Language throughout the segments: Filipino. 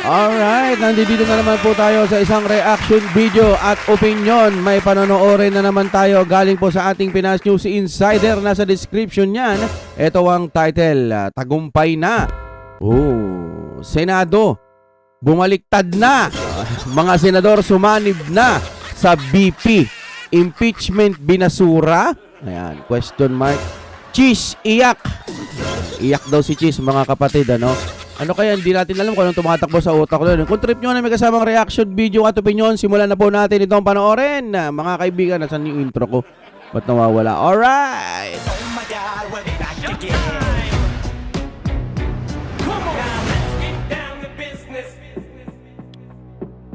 Alright, nandito na naman po tayo sa isang reaction video at opinion. May panonoorin na naman tayo galing po sa ating Pinas News Insider. Nasa description niyan, ito ang title, Tagumpay na. Senado, bumaliktad na. Mga senador sumanib na sa BP. Impeachment binasura. Ayan, question mark. Cheese, iyak. Iyak daw si Cheese, mga kapatid, ano? Ano kaya, hindi natin alam kung anong tumatakbo sa utak ko. Kung trip nyo na may kasamang reaction video at opinion, simulan na po natin itong panoorin. Mga kaibigan, nasan yung intro ko? Ba't nawawala? Alright! Oh my God, we'll be back again. Come on, now let's get down to business.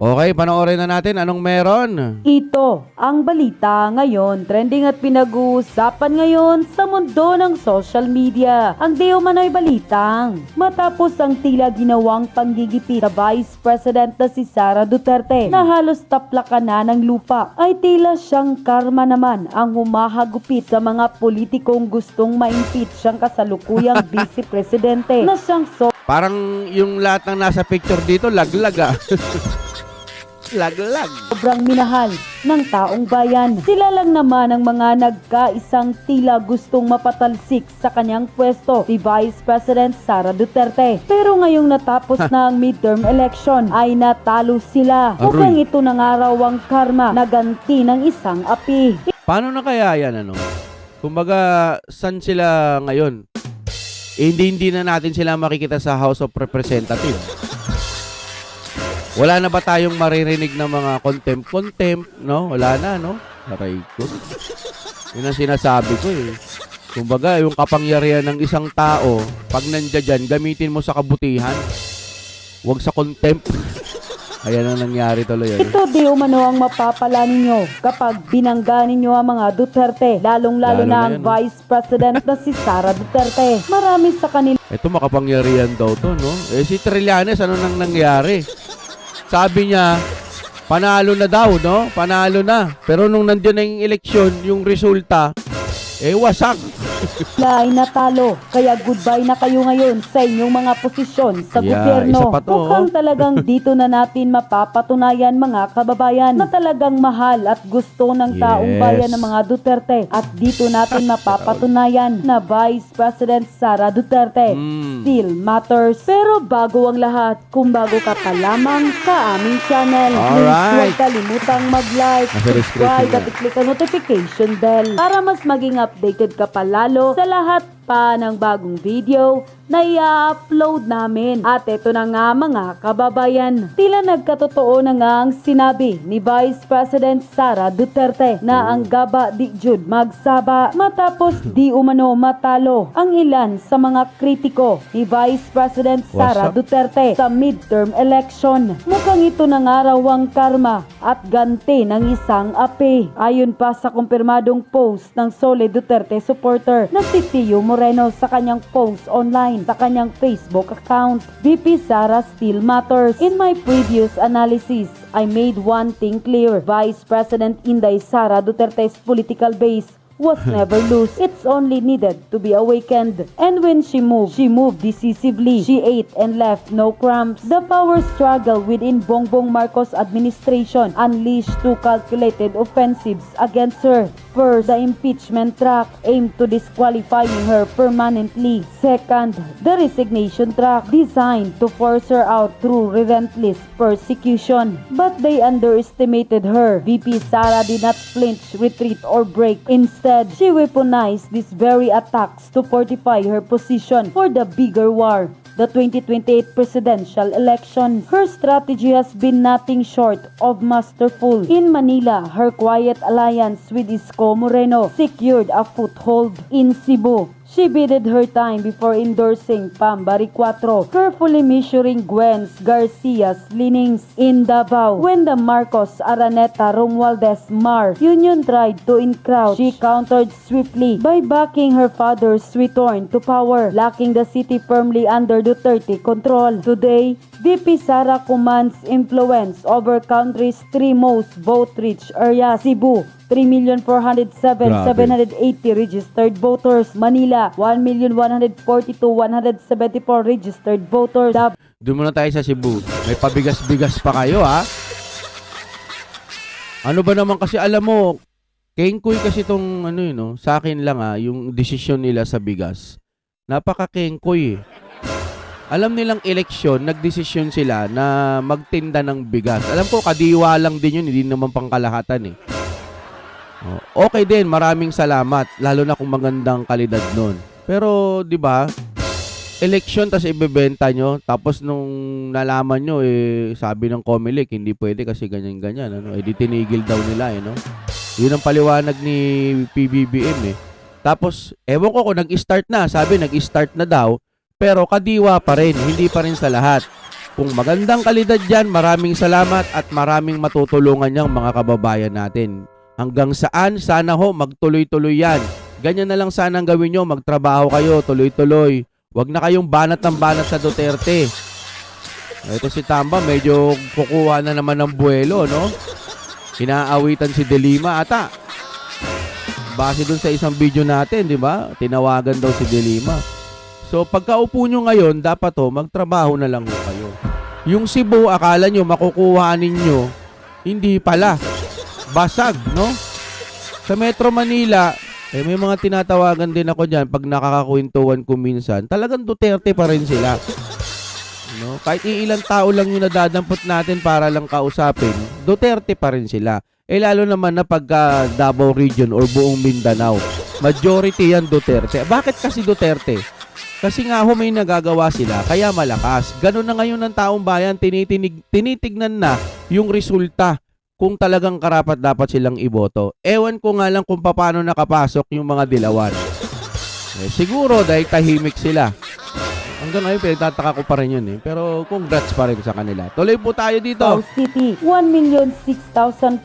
Okay, panoorin na natin anong meron. Ito ang balita ngayon, trending at pinag-uusapan ngayon sa mundo ng social media. Ang di umano'y balitang matapos ang tila ginawang panggigipit sa Vice President na si Sara Duterte na halos taplakan na ng lupa, ay tila siyang karma naman ang humahagupit sa mga politikong gustong ma-impeach siyang kasalukuyang Vice Presidente na siyang Parang yung lahat ng nasa picture dito, laglag. Laglag. sobrang minahal ng taong bayan. Sila lang naman ang mga nagkaisang tila gustong mapatalsik sa kanyang pwesto, si Vice President Sara Duterte. Pero ngayong natapos na ang midterm election, ay natalo sila. Mukhang ito na nga raw ang karma na ganti ng isang api. Paano na kaya yan, ano? Kumbaga, saan sila ngayon? Hindi na natin sila makikita sa House of Representatives. Wala na ba tayong maririnig ng mga contempt, no? Wala na, no? Aray ko. Yun ang sinasabi ko, eh. Kumbaga, yung kapangyarihan ng isang tao, pag nandiyan dyan, gamitin mo sa kabutihan. Huwag sa contempt. Ayan ang nangyari tuloy. Ito di umano ang mapapala ninyo kapag binangga ninyo ang mga Duterte, lalong-lalo na ang Vice President na si Sara Duterte. Marami sa kanila Ito makapangyarihan daw to, no? Eh si Trillanes, ano nang nangyari? Sabi niya, panalo na daw, no? Panalo na. Pero nung nandiyan na yung eleksyon, yung resulta, wasak. ay natalo. Kaya goodbye na kayo ngayon sa inyong mga posisyon sa gobyerno. Isa pa to, Mukhang talagang dito na natin mapapatunayan, mga kababayan, na talagang mahal at gusto ng taong bayan ng mga Duterte. At dito natin mapapatunayan na Vice President Sara Duterte still matters. Pero bago ang lahat, kung bago ka pa lamang sa aming channel, please huwag kalimutang mag-like, subscribe at i-click ang notification bell para mas maging updated ka pa lalo sa lahat pa ng bagong video na i-upload namin. At ito na nga, mga kababayan, tila nagkatotoo na nga ang sinabi ni Vice President Sara Duterte na ang gaba di jud magsaba matapos di umano matalo ang ilan sa mga kritiko ni Vice President Sara Duterte sa midterm election. Mukhang ito na nga raw ang karma at ganti ng isang api. Ayon pa sa kumpirmadong post ng Sole Duterte supporter na si Tio Moreno sa kanyang post online sa kanyang Facebook account, VP Sara still matters. In my previous analysis, I made one thing clear. Vice President Inday Sara Duterte's political base was never loose. It's only needed to be awakened. And when she moved decisively. She ate and left no crumbs. The power struggle within Bongbong Marcos administration unleashed two calculated offensives against her. First, the impeachment track aimed to disqualifying her permanently. Second, the resignation track designed to force her out through relentless persecution. But they underestimated her. VP Sara did not flinch, retreat, or break. Instead, she weaponized these very attacks to fortify her position for the bigger war, the 2028 presidential election. Her strategy has been nothing short of masterful. In Manila, her quiet alliance with Isko Moreno secured a foothold. In Cebu, she bided her time before endorsing Pambari 4, carefully measuring Gwen Garcia's leanings. In Davao, when the Marcos Araneta Romualdez Mar union tried to encroach, she countered swiftly by backing her father's return to power, locking the city firmly under Duterte control. Today, VP Sara commands influence over country's three most vote-rich areas: Cebu, 3,407,780 registered voters. Manila, 1,142,174 registered voters. Doon muna tayo sa Cebu. May pabigas-bigas pa kayo, ha? Ano ba naman kasi, alam mo, kengkoy kasi tong, ano yun, no? Sa akin lang, ha, yung desisyon nila sa bigas. Napaka-kengkoy, eh. Alam nilang eleksyon, nagdesisyon sila na magtinda ng bigas. Alam ko, kadiwa lang din yun, hindi naman pangkalahatan, eh. Okay din, maraming salamat, lalo na kung magandang kalidad nun. Pero, di ba, election tas ibebenta nyo, tapos nung nalaman nyo, sabi ng Comelec, hindi pwede kasi ganyan-ganyan, ano? Di tinigil daw nila, no? Yun ang paliwanag ni PBBM, eh. Tapos, ewan ko kung nag-start na, sabi nag-start na daw, pero kadiwa pa rin, hindi pa rin sa lahat. Kung magandang kalidad yan, maraming salamat at maraming matutulungan niyang mga kababayan natin. Hanggang saan, sana ho, magtuloy-tuloy yan. Ganyan na lang sana ang gawin nyo, magtrabaho kayo, tuloy-tuloy. Huwag na kayong banat ng banat sa Duterte. Ito si Tamba, medyo kukuha na naman ng buwelo, no? Inaawitan si De Lima ata. Base dun sa isang video natin, di ba? Tinawagan daw si De Lima. So, pagkaupo nyo ngayon, dapat magtrabaho na lang ho kayo. Yung Cebu, akala nyo, makukuha ninyo, hindi pala. Basag, no? Sa Metro Manila, may mga tinatawagan din ako dyan pag nakakakwentuhan ko minsan. Talagang Duterte pa rin sila. No? Kahit ilang tao lang yung nadadampot natin para lang kausapin, Duterte pa rin sila. Lalo naman na pagka Davao Region or buong Mindanao, majority yan Duterte. Bakit kasi Duterte? Kasi nga may nagagawa sila, kaya malakas. Ganun na ngayon ng taong bayan, tinitignan na yung resulta kung talagang karapat dapat silang iboto. Ewan ko nga lang kung paano nakapasok yung mga dilawan. Siguro dahil tahimik sila. Hanggang ngayon, pinagtataka ko pa rin yun, eh. Pero congrats pa rin sa kanila. Tuloy po tayo dito. Davao City, 1,006,592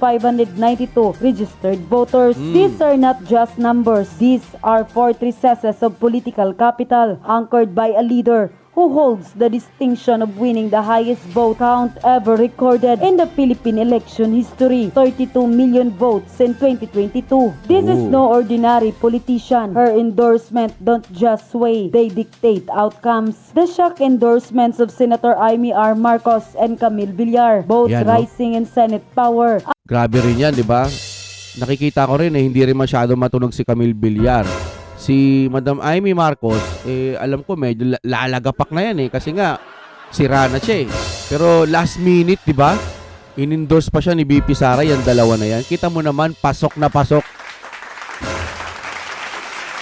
registered voters. These are not just numbers. These are 4 recesses of political capital anchored by a leader who holds the distinction of winning the highest vote count ever recorded in the Philippine election history, 32 million votes in 2022. This is no ordinary politician. Her endorsement don't just sway, they dictate outcomes. The shock endorsements of Senator Amy R. Marcos and Camille Villar, both Yan, no? rising in Senate power. Grabe rin yan, di ba? Nakikita ko rin, hindi rin masyado matunog si Camille Villar. Si Madam Amy Marcos, alam ko medyo lalagapak na yan, kasi nga sira na siya, eh. Pero last minute, di ba? In-endorse pa siya ni BP Sara, yan dalawa na yan. Kita mo naman, pasok na pasok.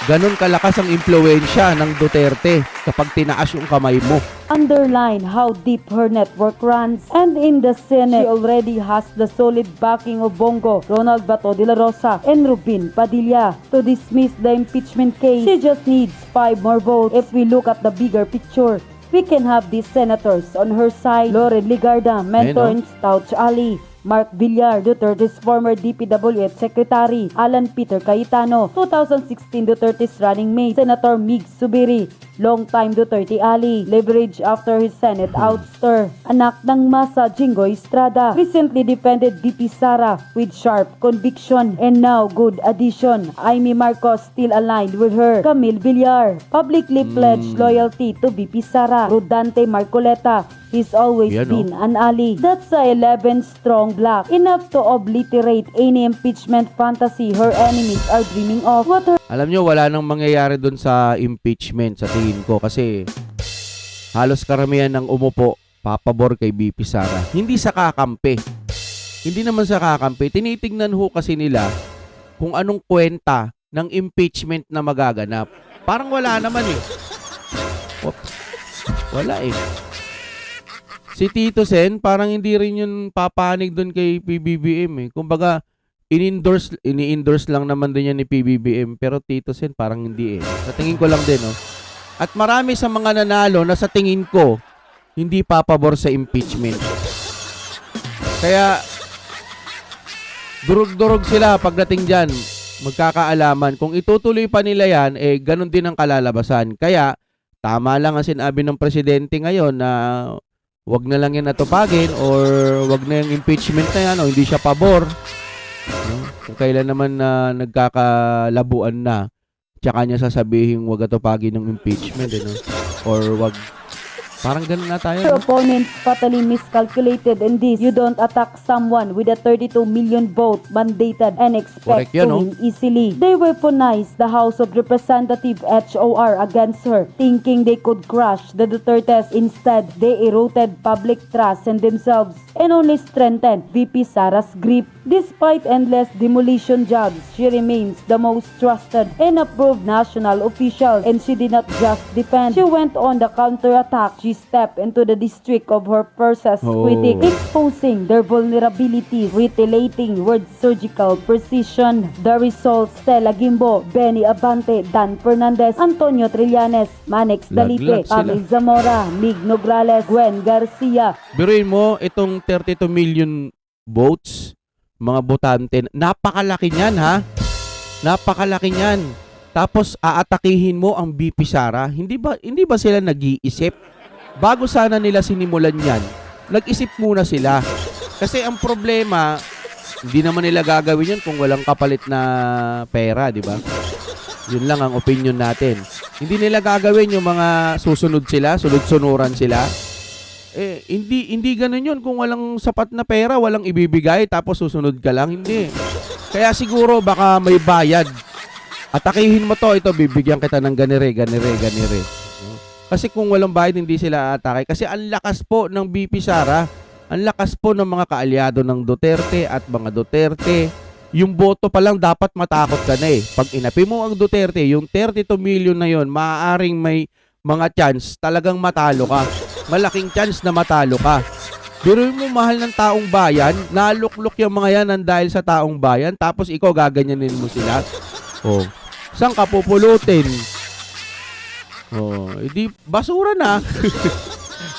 Ganon kalakas ang impluwensya ng Duterte kapag tinaas yung kamay mo. Underline how deep her network runs. And in the Senate, she already has the solid backing of Bongo, Ronald Bato de la Rosa, and Rubin Padilla to dismiss the impeachment case. She just needs 5 more votes. If we look at the bigger picture, we can have these senators on her side. Loren Ligarda, mentor in Stouch Ali. Mark Villar, Duterte's former DPWH Secretary. Alan Peter Cayetano, 2016 Duterte's running mate. Senator Mig Subiri, longtime Duterte ally. Leverage after his Senate ouster. Anak ng masa Jingo Estrada, recently defended VP Sara with sharp conviction. And now, good addition, Amy Marcos still aligned with her. Camille Villar, publicly pledged loyalty to VP Sara. Rodante Marcoleta, he's always been an ally. That's a 11 strong block, enough to obliterate any impeachment fantasy her enemies are dreaming of. What her Alam nyo, wala nang mangyayari dun sa impeachment sa tingin ko kasi halos karamihan ng umupo papabor kay BP Sara. Hindi sa kakampi. Hindi naman sa kakampi. Tinitingnan ho kasi nila kung anong kwenta ng impeachment na magaganap. Parang wala naman, eh. Wala, eh. Si Tito Sen, parang hindi rin yun papanig doon kay PBBM, eh. Kumbaga, ini-endorse lang naman din yan ni PBBM, pero Tito Sen parang hindi, eh. Sa tingin ko lang din, oh. At marami sa mga nanalo na sa tingin ko, hindi papabor sa impeachment. Kaya, durog-durog sila pagdating dyan, magkakaalaman. Kung itutuloy pa nila yan, ganun din ang kalalabasan. Kaya, tama lang ang sinabi ng presidente ngayon na wag na lang yan natupagin or wag na yung impeachment na yan o hindi siya pabor. No? Kung kailan naman na nagkakalabuan na, tsaka niya sasabihin wag atupagin ng impeachment, no? Or wag Parang ganun na tayo. Your No? opponents fatally miscalculated in this. You don't attack someone with a 32 million vote mandated and Correct expect yan, to win easily. They weaponized the House of Representative HOR against her, thinking they could crush the Dutertes. Instead, they eroded public trust in themselves and only strengthened VP Sara's grip. Despite endless demolition jobs, she remains the most trusted and approved national official, and she did not just defend. She went on the counterattack. She stepped into the district of her fiercest critic, exposing their vulnerabilities, retaliating with surgical precision. The results: Stella Gimbo, Benny Abante, Dan Fernandez, Antonio Trillanes, Manex Laglag Dalipe, sila. Camille Zamora, Mig Nograles, Gwen Garcia. Biruin mo, itong 32 million votes, mga botante, napakalaki niyan ha. Napakalaki niyan. Tapos aatakihin mo ang BP Sara. Hindi ba sila nag-iisip? Bago sana nila sinimulan yan, nag-isip muna sila. Kasi ang problema, hindi naman nila gagawin yun kung walang kapalit na pera, di ba? Yun lang ang opinion natin. Hindi nila gagawin yung mga susunod sila, sunod-sunuran sila. Hindi ganun yun. Kung walang sapat na pera, walang ibibigay, tapos susunod ka lang. Hindi. Kaya siguro baka may bayad. Atakihin mo to, ito, bibigyan kita ng ganire. Kasi kung walang bayad, hindi sila atake. Kasi ang lakas po ng BP Sara, ang lakas po ng mga kaalyado ng Duterte at mga Duterte. Yung boto pa lang dapat matakot ka na eh. Pag inapi mo ang Duterte, yung 32 million na yon, maaaring may mga chance talagang matalo ka. Malaking chance na matalo ka. Biruin mo, mahal ng taong bayan, naluklok yung mga yan ng dahil sa taong bayan, tapos ikaw gaganyanin mo sila. Oh, saan ka pupulutin? Oh, edi basura na.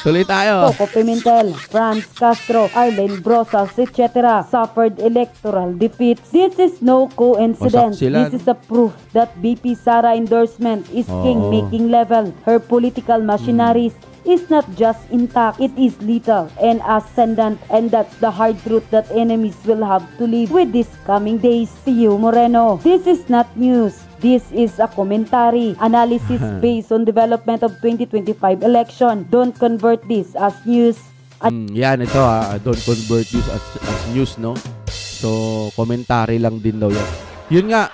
Tuloy tayo. Coco Pimentel, Franz Castro, Arlene Brosas, etc. suffered electoral defeats. This is no coincidence. Wasak sila, This is a proof that BP Sara endorsement is king-making level. Her political machineries is not just intact, it is lethal and ascendant, and that's the hard truth that enemies will have to live with these coming days. Pio Moreno, this is not news. This is a commentary, analysis based on development of 2025 election. Don't convert this as news. Yan, ito ha. Don't convert this as news, no? So, commentary lang din daw yan. Yun nga,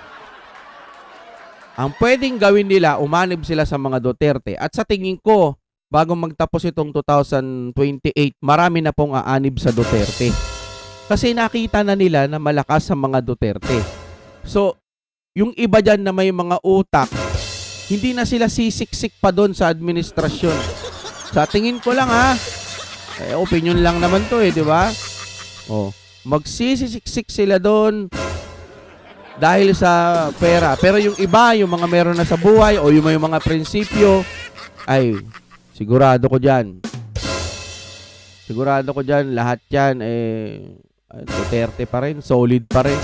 ang pwedeng gawin nila, umanib sila sa mga Duterte. At sa tingin ko, bago magtapos itong 2028, marami na pong aanib sa Duterte. Kasi nakita na nila na malakas sa mga Duterte. So, yung iba dyan na may mga utak, hindi na sila sisiksik pa doon sa administrasyon. Sa tingin ko lang ha, opinion lang naman to di ba? Oh, magsisiksik sila doon dahil sa pera. Pero yung iba, yung mga meron na sa buhay o yung may mga prinsipyo, ay, sigurado ko dyan. Lahat yan, Duterte pa rin, solid pa rin.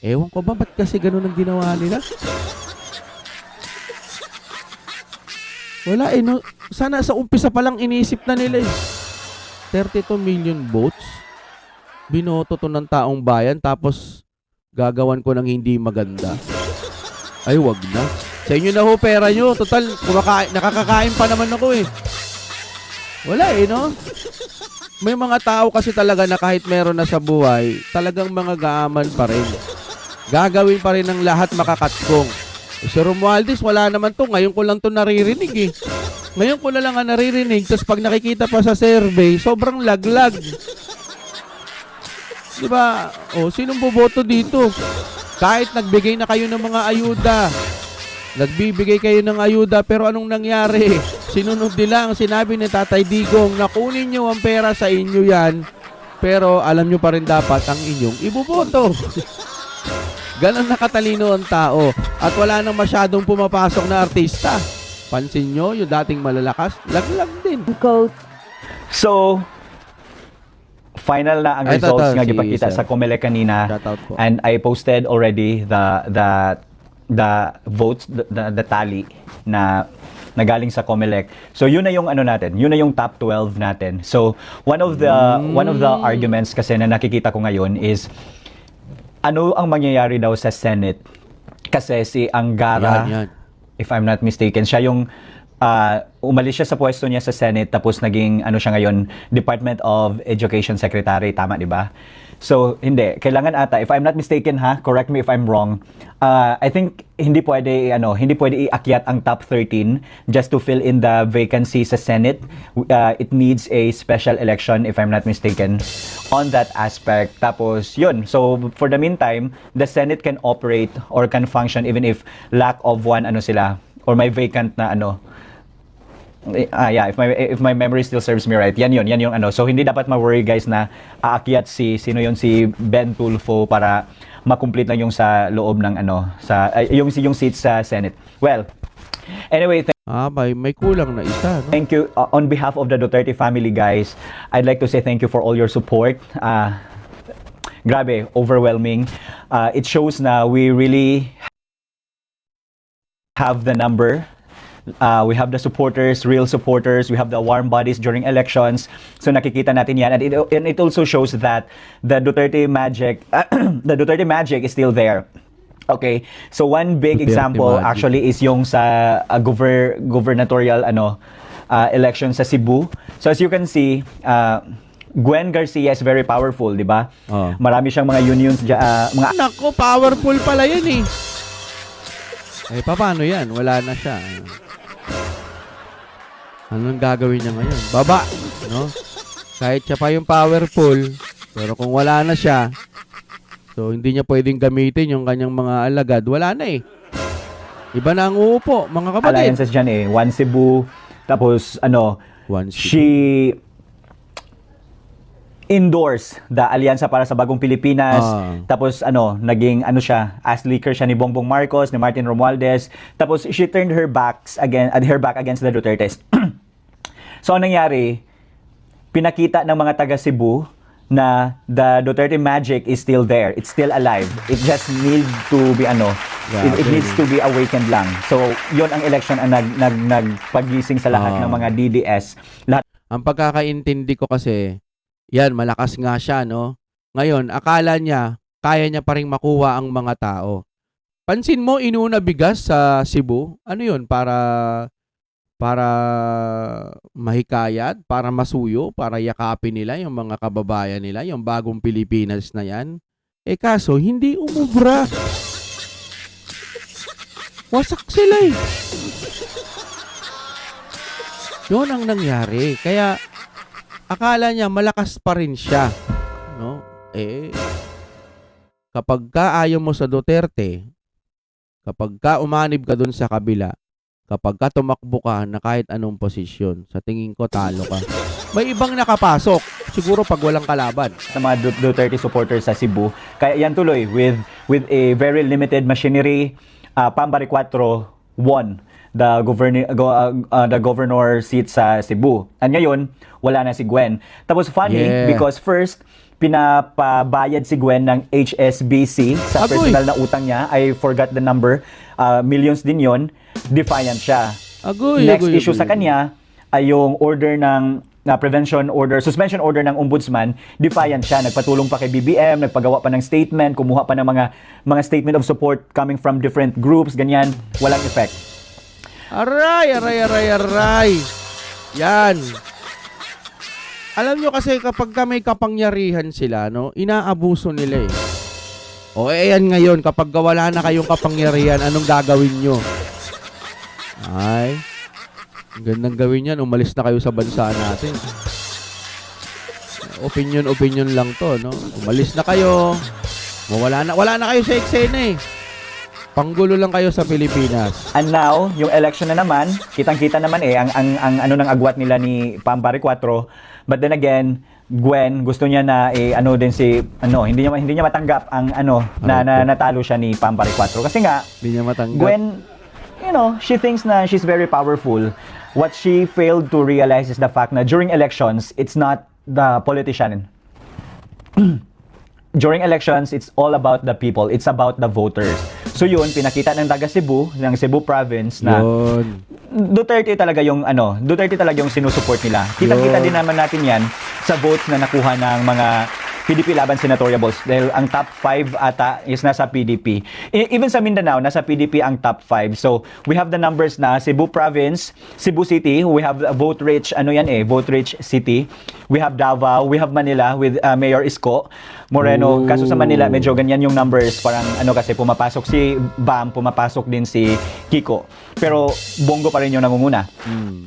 Ewan ko ba, ba't kasi ganun ang ginawa nila? Wala no? Sana sa umpisa pa lang iniisip na nila 32 million votes. Binoto to ng taong bayan, tapos gagawan ko ng hindi maganda. Ay, wag na. Sa inyo na ho pera nyo. Total, nakakakain pa naman ako Wala no? May mga tao kasi talaga na kahit meron na sa buhay, talagang mga gaaman pa rin. Gagawin pa rin ng lahat makakatkong. Si Romualdez, wala naman to. Ngayon ko lang to naririnig Ngayon ko na lang naririnig. Tapos pag nakikita pa sa survey, sobrang laglag. Diba? O, sinong boboto dito? Kahit nagbigay na kayo ng mga ayuda. Nagbibigay kayo ng ayuda, pero anong nangyari? Sinunod nila ang sinabi ni Tatay Digong na kunin nyo ang pera sa inyo yan, pero alam nyo pa rin dapat ang inyong iboboto. Ganon nakatalino ang tao. At wala nang masyadong pumapasok na artista. Pansin nyo, yung dating malalakas, laglag din. Quote. So, final na ang results nga gipakita sa COMELEC kanina. And I posted already the votes, the tally na nagaling sa COMELEC. So yun na yung ano natin, yun na yung top 12 natin. So one of the arguments kasi na nakikita ko ngayon is ano ang mangyayari daw sa Senate? Kasi si Angara, if I'm not mistaken, siya yung umalis siya sa pwesto niya sa Senate tapos naging ano siya ngayon, Department of Education Secretary, tama 'di ba? So, hindi. Kailangan ata, if I'm not mistaken ha, correct me if I'm wrong, I think hindi pwede iakyat ang top 13 just to fill in the vacancy sa Senate. It needs a special election if I'm not mistaken on that aspect. Tapos, yun. So, for the meantime, the Senate can operate or can function even if lack of one, ano sila, or may vacant na ano, if my memory still serves me right, yan yung ano. So hindi dapat ma-worry guys na aakyat si Ben Tulfo para ma-complete lang yung sa loob ng ano sa yung seat sa Senate. Well, anyway, may kulang na isa, no? thank you on behalf of the Duterte family guys. I'd like to say thank you for all your support. Grabe, overwhelming. It shows na we really have the number. We have the supporters, real supporters. We have the warm bodies during elections. So nakikita natin yan. And it also shows that the Duterte magic, the Duterte magic is still there. Okay. So one big Duterte example magic. actually is yung sa gubernatorial election sa Cebu. So as you can see, Gwen Garcia is very powerful, di ba? Oh. Marami siyang mga unions, mga Nako, powerful pala yan eh. Paano yan? Wala na siya. Anong gagawin niya ngayon? Baba, no? Kahit siya pa yung powerful, pero kung wala na siya, so hindi niya pwedeng gamitin yung kanyang mga alagad, wala na eh. Iba na ang uupo, mga kapatid. alliances dyan eh. One Cebu, tapos One Cebu. she endorse the Alyansa para sa Bagong Pilipinas. Tapos naging siya, as leaker siya ni Bongbong Marcos, ni Martin Romualdez. Tapos she turned her back against the Dutertes. So anong nangyari? Pinakita ng mga taga Cebu na the Duterte magic is still there. It's still alive. It just needs to be it needs to be awakened lang. So yon ang election ang nagpagising sa lahat ng mga DDS. Lahat Ang pagkakaintindi ko kasi, yan, malakas nga siya, no? Ngayon, akala niya, kaya niya pa rin makuha ang mga tao. Pansin mo, inuna bigas sa Cebu. Ano yun? Para mahikayat, para masuyo, para yakapin nila yung mga kababayan nila, yung bagong Pilipinas na yan. Kaso, hindi umubra. Wasak sila eh. Yun ang nangyari. Kaya, akala niya malakas pa rin siya, no? Kapag ka ayaw mo sa Duterte, kapag ka umanib ka dun sa kabila, kapag ka tumakbo ka na kahit anong posisyon, sa tingin ko talo ka. May ibang nakapasok, siguro pag walang kalaban. sa mga Duterte supporters sa Cebu. Kaya yan tuloy with a very limited machinery, Pambari 4 won the governor seat sa Cebu. And ngayon, wala na si Gwen. Tapos funny, because first, pinapabayad si Gwen ng HSBC sa personal na utang niya. I forgot the number. Millions din yon. Defiant siya. Next issue sa kanya ay yung order ng suspension order ng ombudsman. Defiant siya. Nagpatulong pa kay BBM, nagpagawa pa ng statement, kumuha pa ng mga statement of support coming from different groups, ganyan. Walang effect. Aray. Yan. Alam nyo kasi kapag may kapangyarihan sila, no, inaabuso nila eh. Ayan ngayon, kapag wala na kayong kapangyarihan, anong gagawin nyo? Ay, ang gandang gawin yan, umalis na kayo sa bansa natin. Opinion lang to, no? Umalis na kayo, wala na kayo sa eksena eh. Panggulo lang kayo sa Pilipinas. And now, yung election na naman, kitang-kita naman ang ng agwat nila ni Pambari 4. But then again, Gwen, gusto niya na hindi niya matanggap ang na natalo siya ni Pambari 4. Kasi nga, Hindi niya matanggap. Gwen, she thinks na she's very powerful. What she failed to realize is the fact na during elections, it's not the politician. During elections, it's all about the people. It's about the voters. So yun, pinakita ng taga Cebu, ng Cebu province na Duterte talaga yung sinusupport nila. Kitang-kita din naman natin yan sa votes na nakuha ng mga PDP laban senatoriables dahil ang top 5 ata is nasa PDP. Even sa Mindanao, nasa PDP ang top 5. So, we have the numbers na Cebu Province, Cebu City, we have a vote-rich, vote-rich city. We have Davao, we have Manila with Mayor Isko Moreno. Kaso sa Manila, medyo ganyan yung numbers. Parang kasi pumapasok si Bam, pumapasok din si Kiko. Pero Bongo pa rin yung nangunguna.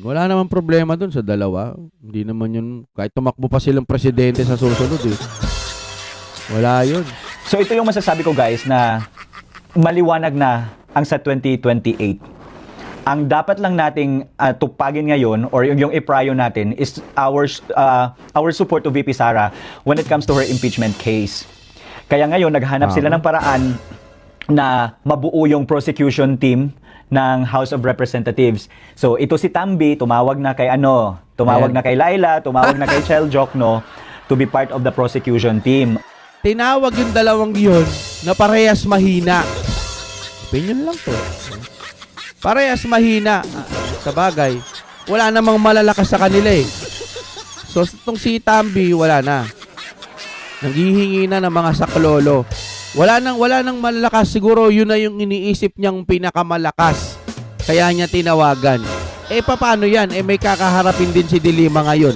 Wala naman problema dun sa dalawa. Hindi naman yun, kahit tumakbo pa silang presidente sa susunod eh. Wala yun. So ito yung masasabi ko guys na maliwanag na ang sa 2028. Ang dapat lang nating tupagin ngayon or yung iprayo natin is our support to VP Sara when it comes to her impeachment case. Kaya ngayon naghanap sila ng paraan na mabuo yung prosecution team ng House of Representatives. So ito si Tambi, tumawag na kay na kay Laila, tumawag na kay Chel Jokno to be part of the prosecution team. Tinawag yung dalawang yun na parehas mahina. Opinion lang to. Parehas mahina. Sa bagay, wala namang malalakas sa kanila eh. So, itong si Tambi, wala na. Nanghihingi na ng mga saklolo. Wala nang malalakas. Siguro yun na yung iniisip niyang pinakamalakas. Kaya niya tinawagan. Eh, paano yan? Eh, may kakaharapin din si Dilima ngayon.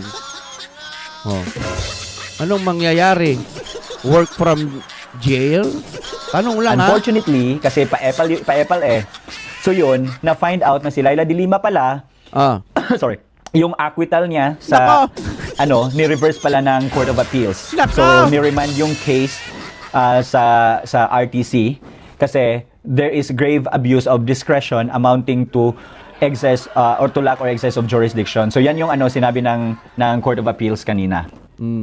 Oh. Anong mangyayari? Work from jail? Tanong lang Unfortunately, kasi pa-epal eh. So yun, na-find out na si Laila de Lima pala, sorry, yung acquittal niya sa, ni-reverse pala ng Court of Appeals. Nako! So, ni-remand yung case sa RTC kasi there is grave abuse of discretion amounting to excess or to lack or excess of jurisdiction. So yan yung sinabi ng Court of Appeals kanina.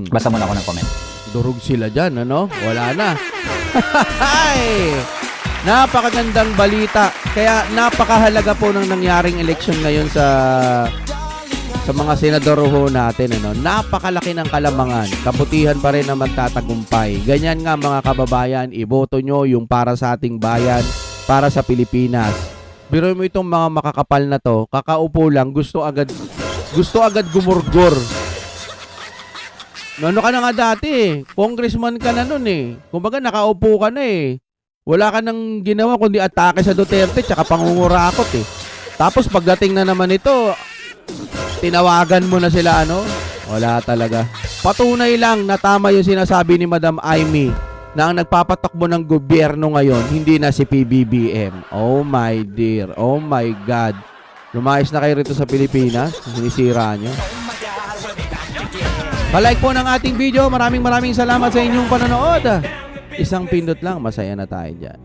Basa muna ako ng comment. Durog sila dyan, Wala na. Ay! Napakagandang balita. Kaya napakahalaga po ng nangyaring eleksyon ngayon sa mga senador ho natin. Napakalaki ng kalamangan. Kabutihan pa rin na magtatagumpay. Ganyan nga mga kababayan, iboto nyo yung para sa ating bayan, para sa Pilipinas. Biro mo itong mga makakapal na to, kakaupo lang, gusto agad gumurgor. Ano ka na nga dati eh. Congressman ka na nun eh. Kumbaga nakaupo ka na eh. Wala ka nang ginawa kundi atake sa Duterte tsaka pangungurakot eh. Tapos pagdating na naman ito, tinawagan mo na sila Wala talaga. Patunay lang na tama yung sinasabi ni Madam Amy na ang nagpapatakbo ng gobyerno ngayon, hindi na si PBBM. Oh my dear. Oh my God. Lumayas na kayo rito sa Pilipinas. Sinisira nyo. Palike po ng ating video. Maraming salamat sa inyong panonood. Isang pindot lang, masaya na tayo dyan.